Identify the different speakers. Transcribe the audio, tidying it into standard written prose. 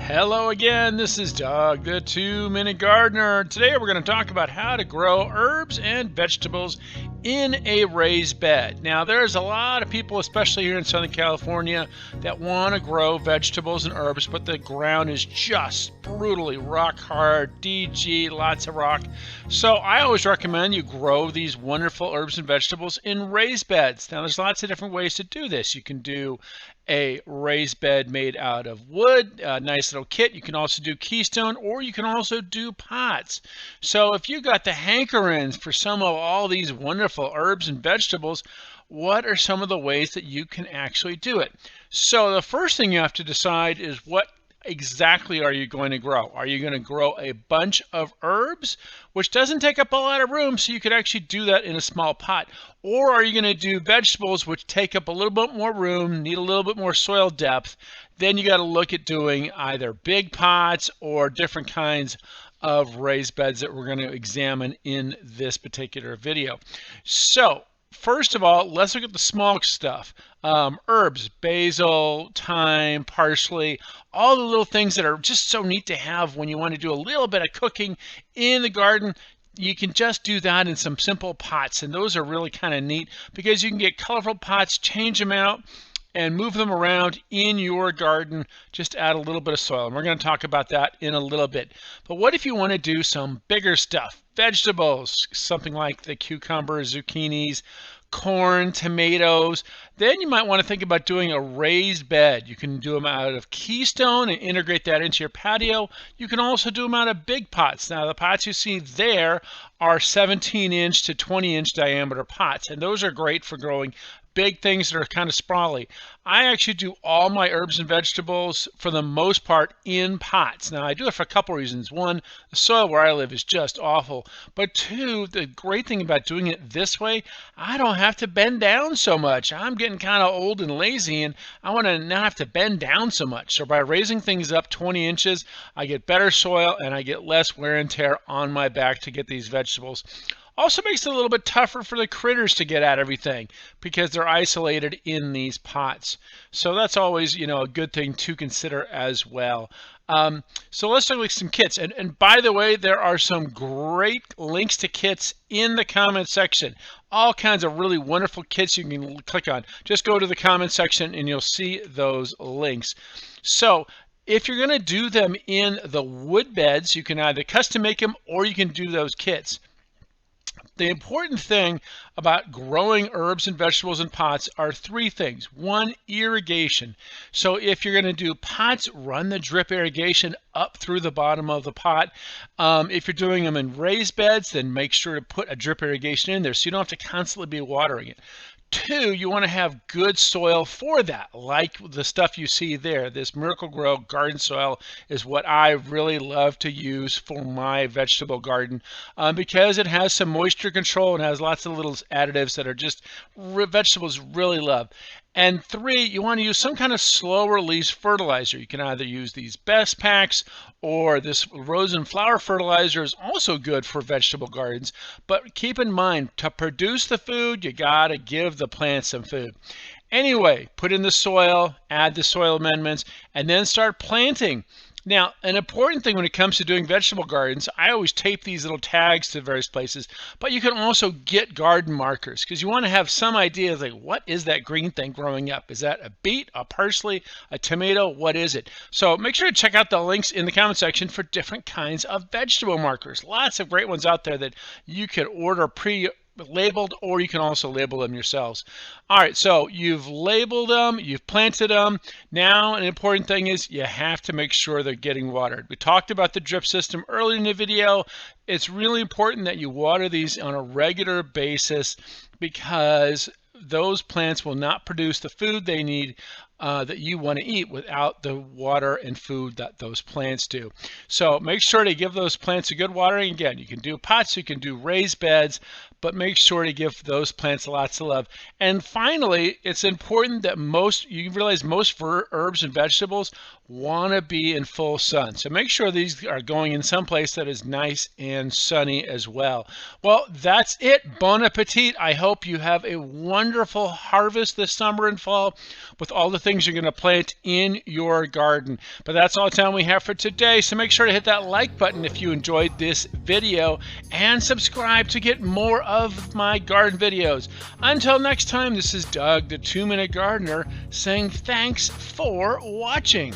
Speaker 1: Hello again, this is Doug, the 2-Minute Gardener. Today we're going to talk about how to grow herbs and vegetables in a raised bed. Now there's a lot of people, especially here in Southern California, that want to grow vegetables and herbs, but the ground is just brutally rock hard, DG, lots of rock. So I always recommend you grow these wonderful herbs and vegetables in raised beds. Now there's lots of different ways to do this. You can do a raised bed made out of wood, a nice little kit. You can also do keystone, or you can also do pots. So if you got the hankerings for some of all these wonderful herbs and vegetables, what are some of the ways that you can actually do it? So the first thing you have to decide is what exactly are you going to grow? Are you going to grow a bunch of herbs, which doesn't take up a lot of room, so you could actually do that in a small pot? Or are you going to do vegetables, which take up a little bit more room, need a little bit more soil depth? Then you got to look at doing either big pots or different kinds of raised beds that we're going to examine in this particular video. So first of all, let's look at the small stuff. Herbs, basil, thyme, parsley, all the little things that are just so neat to have when you want to do a little bit of cooking in the garden. You can just do that in some simple pots, and those are really kind of neat because you can get colorful pots, change them out, and move them around in your garden. Just add a little bit of soil, and we're going to talk about that in a little bit. But what if you want to do some bigger stuff? Vegetables, something like the cucumbers, zucchinis, corn, tomatoes. Then you might want to think about doing a raised bed. You can do them out of keystone and integrate that into your patio. You can also do them out of big pots. Now the pots you see there are 17-inch to 20-inch diameter pots, and those are great for growing big things that are kind of sprawly. I actually do all my herbs and vegetables for the most part in pots. Now I do it for a couple reasons. One, the soil where I live is just awful. But two, the great thing about doing it this way, I don't have to bend down so much. I'm getting kind of old and lazy, and I want to not have to bend down so much. So by raising things up 20 inches, I get better soil and I get less wear and tear on my back to get these vegetables. Also makes it a little bit tougher for the critters to get at everything because they're isolated in these pots. So that's always, a good thing to consider as well. So let's look at some kits. And by the way, there are some great links to kits in the comment section. All kinds of really wonderful kits you can click on. Just go to the comment section and you'll see those links. So if you're going to do them in the wood beds, you can either custom make them or you can do those kits. The important thing about growing herbs and vegetables in pots are three things. One, irrigation. So if you're going to do pots, run the drip irrigation up through the bottom of the pot. If you're doing them in raised beds, then make sure to put a drip irrigation in there so you don't have to constantly be watering it. Two, you want to have good soil for that, like the stuff you see there. This Miracle-Gro garden soil is what I really love to use for my vegetable garden because it has some moisture control and has lots of little additives that are just vegetables really love. And three, you want to use some kind of slow release fertilizer. You can either use these Best Packs or this rose and flower fertilizer is also good for vegetable gardens. But keep in mind, to produce the food, you got to give the plants some food. Anyway, put in the soil, add the soil amendments, and then start planting. Now, an important thing when it comes to doing vegetable gardens, I always tape these little tags to various places, but you can also get garden markers because you want to have some idea of like, what is that green thing growing up? Is that a beet, a parsley, a tomato? What is it? So make sure to check out the links in the comment section for different kinds of vegetable markers. Lots of great ones out there that you can order labeled, or you can also label them yourselves. All right, so you've labeled them, you've planted them. Now, an important thing is you have to make sure they're getting watered. We talked about the drip system earlier in the video. It's really important that you water these on a regular basis because those plants will not produce the food they need that you want to eat without the water and food that those plants do. So make sure to give those plants a good watering. Again, you can do pots, you can do raised beds, but make sure to give those plants lots of love. And finally, it's important that you realize most herbs and vegetables want to be in full sun. So make sure these are going in some place that is nice and sunny as well. Well, that's it. Bon appetit. I hope you have a wonderful harvest this summer and fall with all the things you're going to plant in your garden. But that's all the time we have for today, so make sure to hit that like button if you enjoyed this video and subscribe to get more of my garden videos. Until next time, this is Doug, the 2-Minute Gardener, saying thanks for watching.